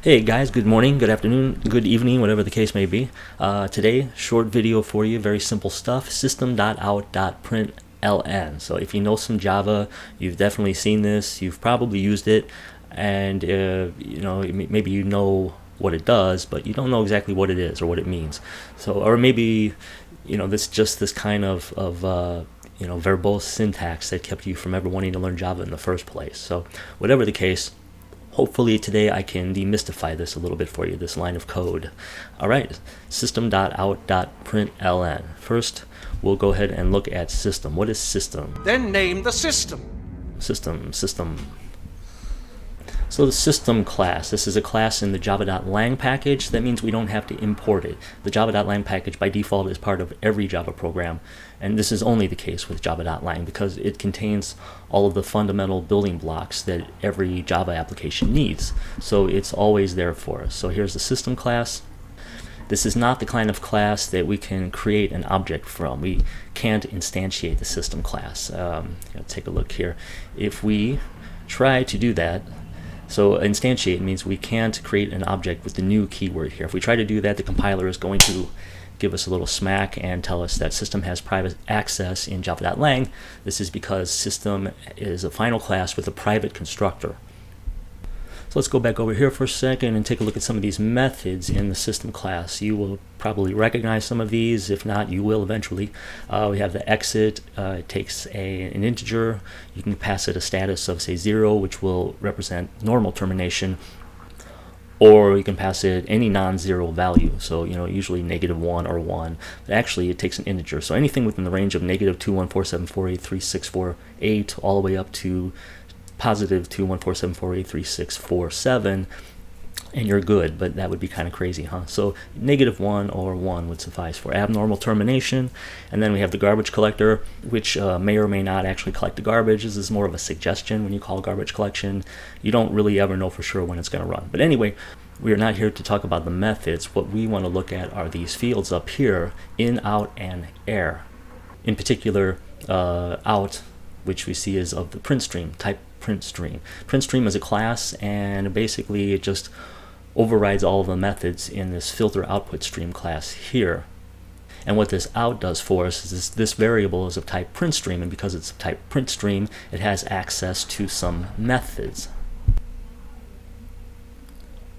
Hey guys, good morning, good afternoon, good evening, whatever the case may be. Today, short video for you, very simple stuff, System.out.println. So if you know some Java, you've definitely seen this, you've probably used it, and maybe you know what it does, but you don't know exactly what it is or what it means. So, or maybe, this kind of verbose syntax that kept you from ever wanting to learn Java in the first place. So whatever the case, hopefully today I can demystify this a little bit for you, this line of code. Alright, System.out.println. First, we'll go ahead and look at system. What is system? Then name the system. System. So the system class, this is a class in the java.lang package. That means we don't have to import it. The java.lang package by default is part of every Java program, and this is only the case with java.lang because it contains all of the fundamental building blocks that every Java application needs. So it's always there for us. So here's the system class. This is not the kind of class that we can create an object from. We can't instantiate the system class. Take a look here. If we try to do that, so instantiate means we can't create an object with the new keyword here. If we try to do that, the compiler is going to give us a little smack and tell us that system has private access in java.lang. This is because system is a final class with a private constructor. So let's go back over here for a second and take a look at some of these methods in the system class. You will probably recognize some of these. If not, you will eventually. We have the exit. It takes an integer. You can pass it a status of, say, 0, which will represent normal termination. Or you can pass it any non-zero value. So, usually -1 or 1. But actually, it takes an integer. So anything within the range of -214748364 all the way up to +214748364 and you're good, but that would be kind of crazy, huh? So -1 or 1 would suffice for abnormal termination. And then we have the garbage collector, which may or may not actually collect the garbage. This is more of a suggestion when you call garbage collection. You don't really ever know for sure when it's going to run. But anyway, we are not here to talk about the methods. What we want to look at are these fields up here, in, out, and air. In particular, out, which we see is of the PrintStream, type PrintStream. PrintStream is a class, and basically it just overrides all of the methods in this filter output stream class here. And what this out does for us is this variable is of type PrintStream, and because it's of type PrintStream, it has access to some methods.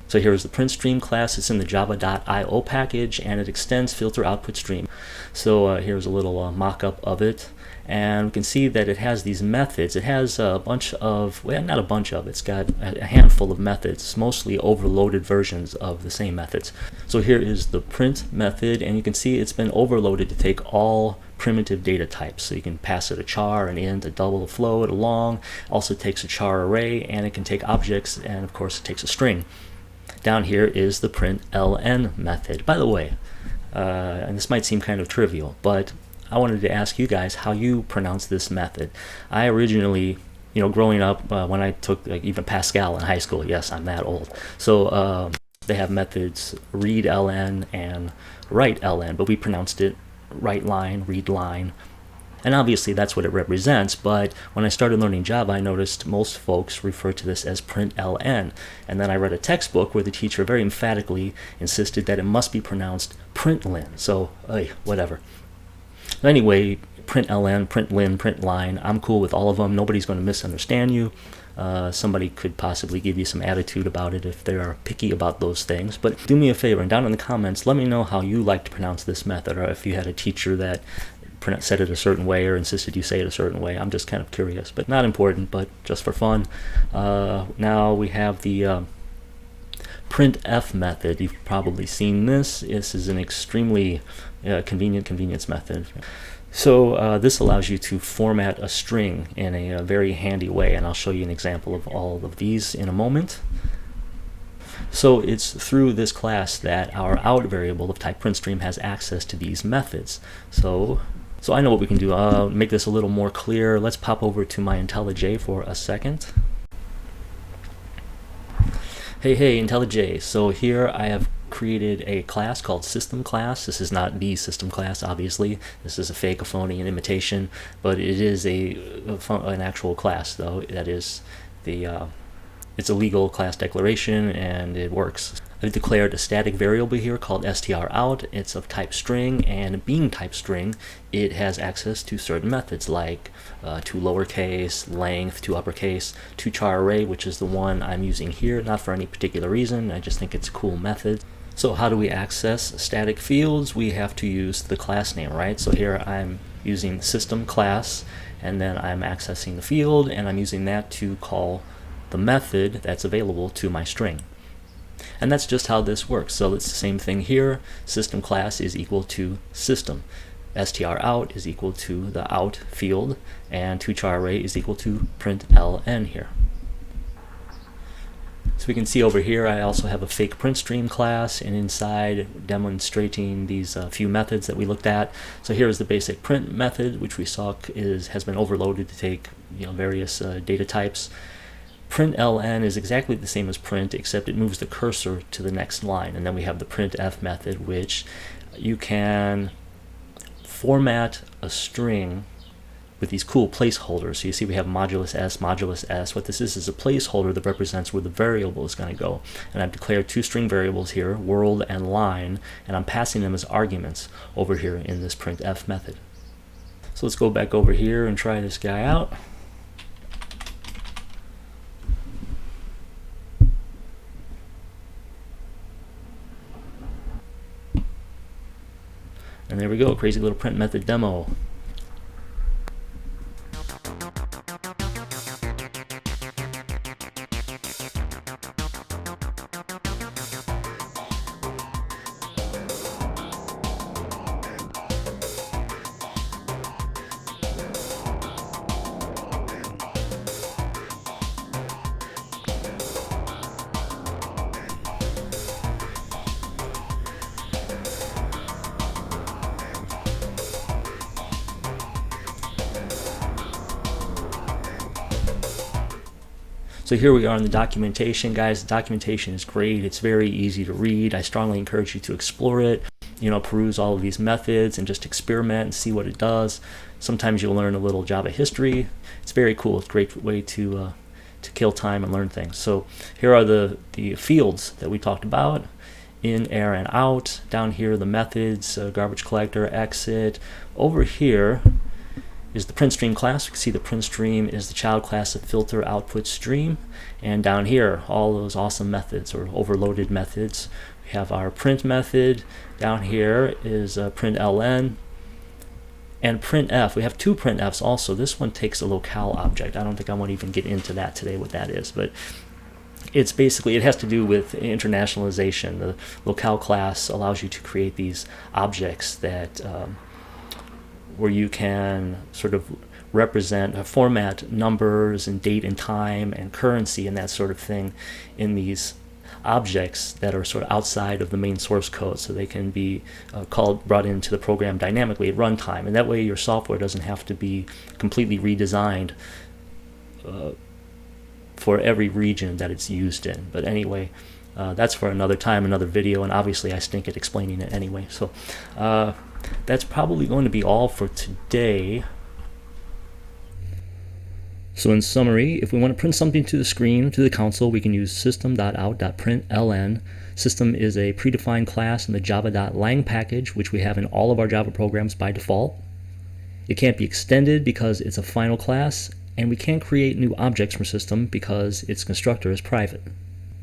So here's the PrintStream class. It's in the java.io package, and it extends filter output stream. So here's a little mock-up of it. And we can see that it has these methods. It has a bunch of, well, not a bunch of, it's got a handful of methods, mostly overloaded versions of the same methods. So here is the print method, and you can see it's been overloaded to take all primitive data types. So you can pass it a char, an int, a double, a float, a long. Also takes a char array, and it can take objects, and of course it takes a string. Down here is the println method. By the way, and this might seem kind of trivial, but I wanted to ask you guys how you pronounce this method. I originally, growing up, when I took even Pascal in high school, yes, I'm that old. So they have methods readln and writeln, but we pronounced it writeline, readline. And obviously that's what it represents, but when I started learning Java, I noticed most folks refer to this as println. And then I read a textbook where the teacher very emphatically insisted that it must be pronounced println. So, whatever. Anyway, println, printline, I'm cool with all of them. Nobody's going to misunderstand you. Somebody could possibly give you some attitude about it if they're picky about those things. But do me a favor, and down in the comments, let me know how you like to pronounce this method, or if you had a teacher that said it a certain way or insisted you say it a certain way. I'm just kind of curious, but not important, but just for fun. Now we have the printf method. You've probably seen this. This is an extremely convenience method. So this allows you to format a string in a very handy way, and I'll show you an example of all of these in a moment. So it's through this class that our out variable of type PrintStream has access to these methods. So I know what we can do. Make this a little more clear. Let's pop over to my IntelliJ for a second. Hey, IntelliJ. So here I have created a class called System class. This is not the System class, obviously. This is a fake, a phony, an imitation, but it is an actual class, though. That is the It's a legal class declaration and it works. I've declared a static variable here called str_out. It's of type string, and being type string, it has access to certain methods like to lowercase, length, to uppercase, to char array, which is the one I'm using here, not for any particular reason. I just think it's a cool method. So how do we access static fields? We have to use the class name, right? So here I'm using the system class, and then I'm accessing the field, and I'm using that to call the method that's available to my string. And that's just how this works. So it's the same thing here. System class is equal to system. str_out is equal to the out field, and toChar array is equal to println here. So we can see over here I also have a fake PrintStream class, and inside demonstrating these few methods that we looked at. So here is the basic print method, which we saw has been overloaded to take various data types. Println is exactly the same as print, except it moves the cursor to the next line. And then we have the printf method, which you can format a string with these cool placeholders. So you see we have modulus s, modulus s. What this is a placeholder that represents where the variable is going to go. And I've declared two string variables here, world and line, and I'm passing them as arguments over here in this printf method. So let's go back over here and try this guy out. And there we go, crazy little print method demo. So here we are in the documentation, guys. The documentation is great. It's very easy to read. I strongly encourage you to explore it, peruse all of these methods and just experiment and see what it does. Sometimes you'll learn a little Java history. It's very cool. It's a great way to kill time and learn things. So here are the fields that we talked about: in, air, and out. Down here, the methods, garbage collector, exit. Over here is the PrintStream class. You can see the PrintStream is the child class of filter output stream. And down here, all those awesome methods or overloaded methods. We have our print method. Down here is println and printf. We have two printfs also. This one takes a locale object. I don't think I want to even get into that today, what that is, but it's basically, it has to do with internationalization. The locale class allows you to create these objects that where you can sort of represent, format numbers and date and time and currency and that sort of thing in these objects that are sort of outside of the main source code, so they can be brought into the program dynamically at runtime, and that way your software doesn't have to be completely redesigned for every region that it's used in. But anyway, that's for another time, another video, and obviously I stink at explaining it anyway. So that's probably going to be all for today. So in summary, if we want to print something to the screen, to the console, we can use System.out.println. System is a predefined class in the java.lang package, which we have in all of our Java programs by default. It can't be extended because it's a final class, and we can't create new objects from System because its constructor is private.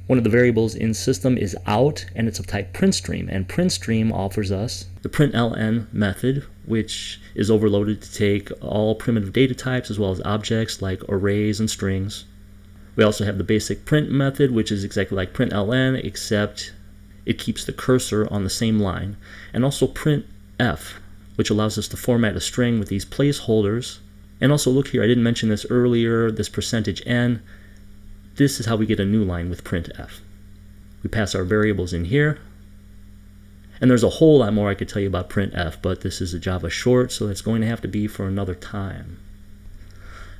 One of the variables in System is out, and it's of type PrintStream, and PrintStream offers us the println method, which is overloaded to take all primitive data types as well as objects like arrays and strings. We also have the basic print method, which is exactly like println, except it keeps the cursor on the same line, and also printf, which allows us to format a string with these placeholders. And also look here, I didn't mention this earlier, this %n. This is how we get a new line with printf. We pass our variables in here. And there's a whole lot more I could tell you about printf, but this is a Java short, so it's going to have to be for another time.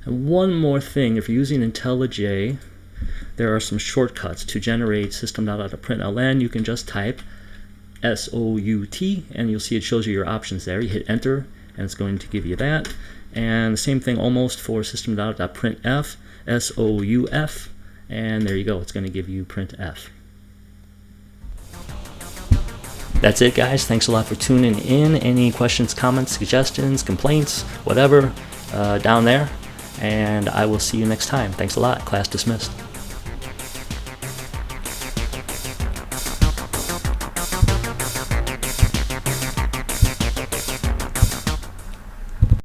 And one more thing, if you're using IntelliJ, there are some shortcuts to generate System.out.println. You can just type SOUT, and you'll see it shows you your options there. You hit enter, and it's going to give you that. And the same thing almost for System.out.printf, SOUF. and there you go, it's going to give you printf. That's it, guys. Thanks a lot for tuning in. Any questions, comments, suggestions, complaints, whatever, down there. And I will see you next time. Thanks a lot. Class dismissed.